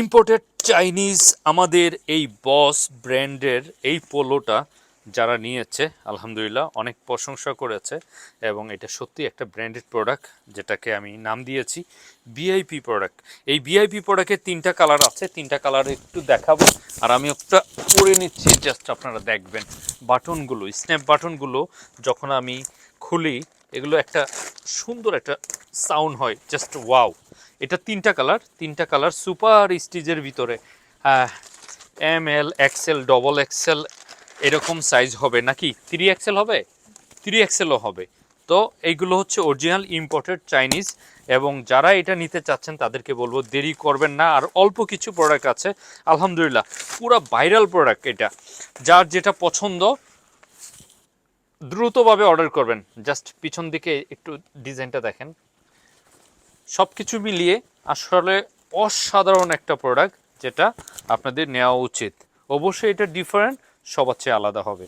Imported Chinese আমাদের এই বস ব্র্যান্ডের এই পোলোটা যারা নিয়েছে আলহামদুলিল্লাহ অনেক প্রশংসা করেছে এবং এটা সত্যি একটা ব্র্যান্ডেড প্রোডাক্ট, যেটাকে আমি নাম দিয়েছি ভিআইপি প্রোডাক্ট। এই ভিআইপি প্রোডাক্টের তিনটা কালার আছে, তিনটা কালার একটু দেখাবো। আর আমি একটা পরে নিচ্ছি, জাস্ট আপনারা দেখবেন বাটনগুলো, স্ন্যাপ বাটনগুলো যখন আমি খুলি এগুলো একটা সুন্দর একটা সাউন্ড হয়, জাস্ট ওয়াও। এটা তিনটা কালার সুপার স্টিজের ভিতরে। M L XL double XL এরকম সাইজ হবে, নাকি 3XL হবে, 3XLও হবে। তো এইগুলো হচ্ছে অরিজিনাল ইম্পোর্টেড চাইনিজ, এবং যারা এটা নিতে চাচ্ছেন তাদেরকে বলবো দেরি করবেন না। আর অল্প কিছু প্রোডাক্ট আছে আলহামদুলিল্লাহ, পুরো ভাইরাল প্রোডাক্ট। এটা যার যেটা পছন্দ দ্রুতভাবে অর্ডার করবেন। জাস্ট পিছন দিকে একটু ডিজাইনটা দেখেন, সব কিছু মিলিয়ে আসলে অসাধারণ একটা প্রোডাক্ট, যেটা আপনাদের নেওয়া উচিত। অবশ্যই এটা ডিফারেন্ট, সবার চেয়ে আলাদা হবে।